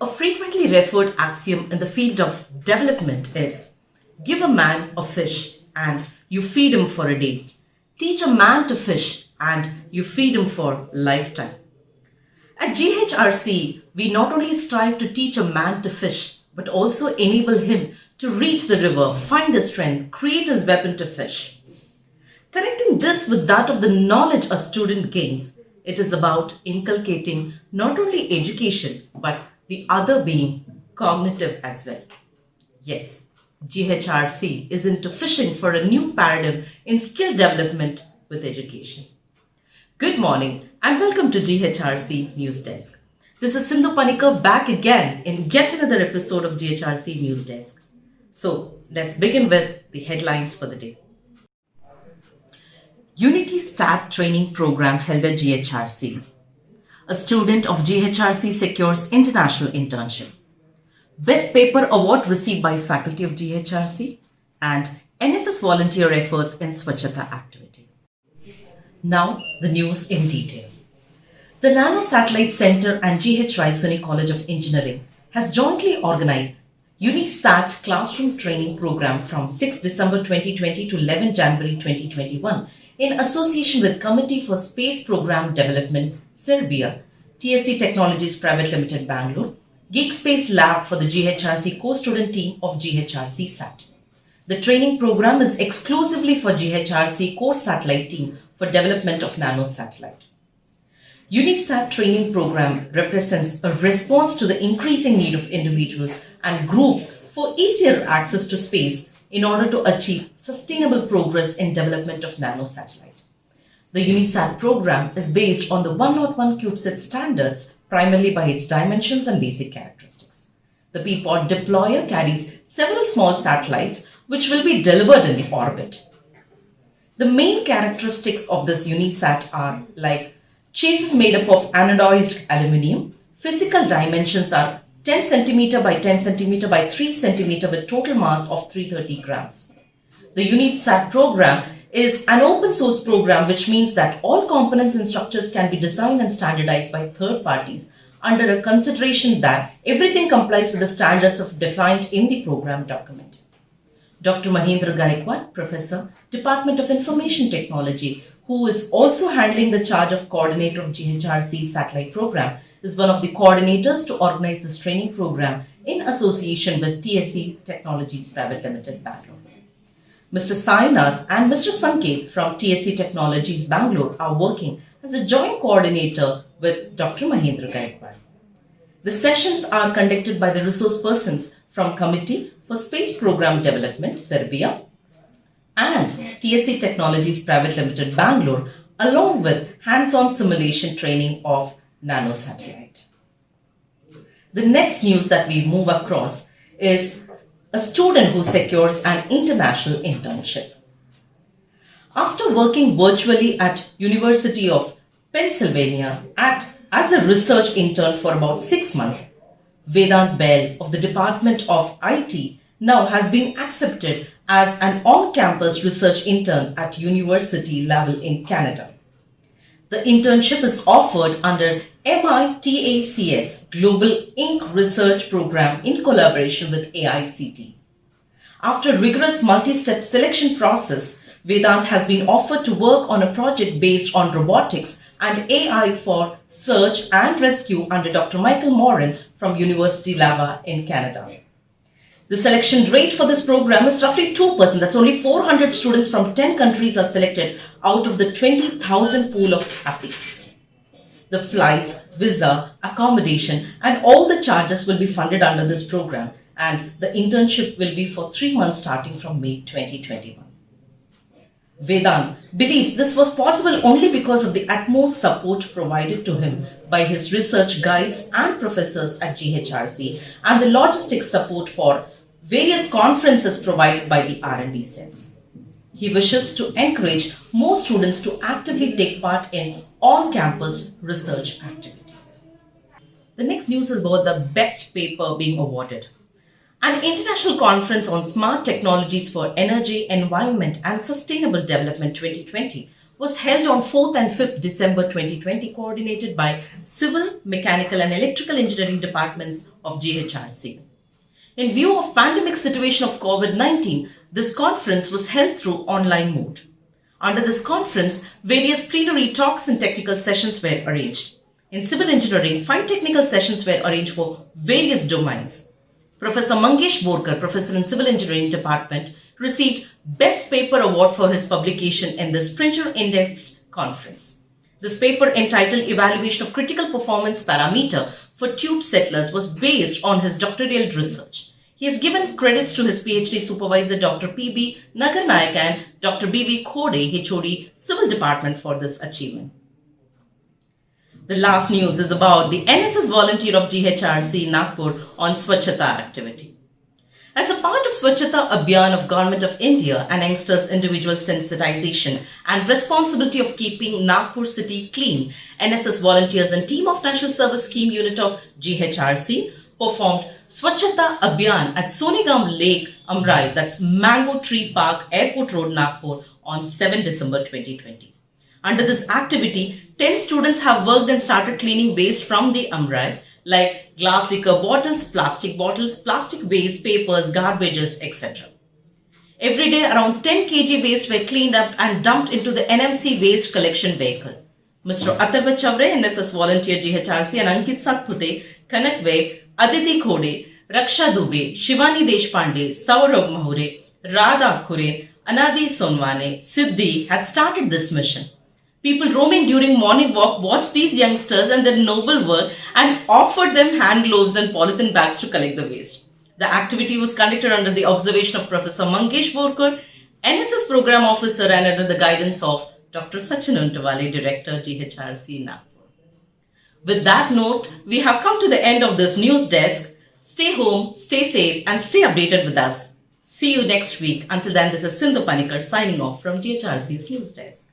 A frequently referred axiom in the field of development is give a man a fish and you feed him for a day. Teach a man to fish and you feed him for a lifetime. At GHRC, we not only strive to teach a man to fish, but also enable him to reach the river, find his strength, create his weapon to fish. Connecting this with that of the knowledge a student gains, it is about inculcating not only education, but the other being cognitive as well. Yes, GHRC is into fishing for a new paradigm in skill development with education. Good morning and welcome to GHRCE Newsdesk. This is Sindhu Panikar back again in yet another episode of GHRCE Newsdesk. So let's begin with the headlines for the day. UNITYSat training program held at GHRC. A student of GHRC secures International Internship. Best Paper Award received by faculty of GHRC and NSS volunteer efforts in Swachhata activity. Now the news in detail. The Nano Satellite Center and GHRCE College of Engineering has jointly organized UNITYSat classroom training program from 6 December 2020 to 11 January 2021 in association with Committee for Space Program Development, Serbia, TSC Technologies Private Limited, Bangalore, Geek Space Lab for the GHRC co-student team of GHRCESat. The training program is exclusively for GHRC core satellite team for development of nano satellite. UNITYSat training program represents a response to the increasing need of individuals and groups for easier access to space in order to achieve sustainable progress in development of nano satellite. The UNITYSat program is based on the 101 CubeSat standards primarily by its dimensions and basic characteristics. The P-pod deployer carries several small satellites which will be delivered in the orbit. The main characteristics of this UNITYSat are like chase is made up of anodized aluminium. Physical dimensions are 10 cm by 10 cm by 3 cm with total mass of 330 grams. The UNITYSat program is an open source program, which means that all components and structures can be designed and standardized by third parties under a consideration that everything complies with the standards defined in the program document. Dr. Mahendra Gaikwad, Professor, Department of Information Technology, who is also handling the charge of coordinator of GHRC satellite program, is one of the coordinators to organize this training program in association with TSC Technologies Private Limited, Bangalore. Mr. Sainath and Mr. Sanket from TSC Technologies Bangalore are working as a joint coordinator with Dr. Mahendra Gaikwad. The sessions are conducted by the resource persons from Committee for Space Program Development, Serbia, and TSC Technologies Private Limited, Bangalore, along with hands-on simulation training of nano satellite. The next news that we move across is a student who secures an international internship. After working virtually at University of Pennsylvania as a research intern for about 6 months, Vedant Bell of the Department of IT now has been accepted as an on-campus research intern at university level in Canada. The internship is offered under UNITYSat Global Inc. Research Program in collaboration with AICT. After rigorous multi-step selection process, Vedant has been offered to work on a project based on robotics and AI for search and rescue under Dr. Michael Morin from University Lava in Canada. The selection rate for this program is roughly 2%. That's only 400 students from 10 countries are selected out of the 20,000 pool of applicants. The flights, visa, accommodation and all the charges will be funded under this program, and the internship will be for 3 months starting from May 2021. Vedant believes this was possible only because of the utmost support provided to him by his research guides and professors at GHRC and the logistics support for various conferences provided by the R&D cells. He wishes to encourage more students to actively take part in on-campus research activities. The next news is about the best paper being awarded. An international conference on smart technologies for energy, environment and sustainable development 2020 was held on 4th and 5th December 2020, coordinated by Civil, Mechanical and Electrical Engineering departments of GHRC. In view of pandemic situation of COVID-19, this conference was held through online mode. Under this conference, various plenary talks and technical sessions were arranged. In civil engineering, 5 technical sessions were arranged for various domains. Professor Mangesh Borkar, Professor in Civil Engineering Department, received Best Paper Award for his publication in the Springer Indexed Conference. This paper, entitled Evaluation of Critical Performance Parameter for Tube Settlers, was based on his doctoral research. He has given credits to his PhD supervisor Dr. P.B. Nagarnayak and Dr. B.V. Khode, HOD, Civil Department, for this achievement. The last news is about the NSS volunteer of GHRC Nagpur on Swachhata activity. As a part of Swachhata Abhiyan of Government of India and youngsters' individual sensitization and responsibility of keeping Nagpur city clean, NSS volunteers and team of National Service Scheme Unit of GHRC performed Swachhata Abhiyan at Sonegam Lake, Amrai, that's Mango Tree Park, Airport Road, Nagpur, on 7 December 2020. Under this activity, 10 students have worked and started cleaning waste from the Amrai, like glass liquor bottles, plastic waste, papers, garbages, etc. Every day, around 10 kg waste were cleaned up and dumped into the NMC waste collection vehicle. Mr. Atharva Chavre, NSS volunteer GHRC, and Ankit Satpute, Kanak Beg, Aditi Khode, Raksha Dubey, Shivani Deshpande, Saurabh Mahure, Radha Kure, Anadi Sonwane, Siddhi had started this mission. People roaming during morning walk watched these youngsters and their noble work and offered them hand gloves and polythene bags to collect the waste. The activity was conducted under the observation of Professor Mangesh Borkar, NSS Program Officer, and under the guidance of Dr. Sachin Untawale, Director, GHRC Nagpur. With that note, we have come to the end of this news desk. Stay home, stay safe, and stay updated with us. See you next week. Until then, this is Sindhu Panikar signing off from GHRC's News Desk.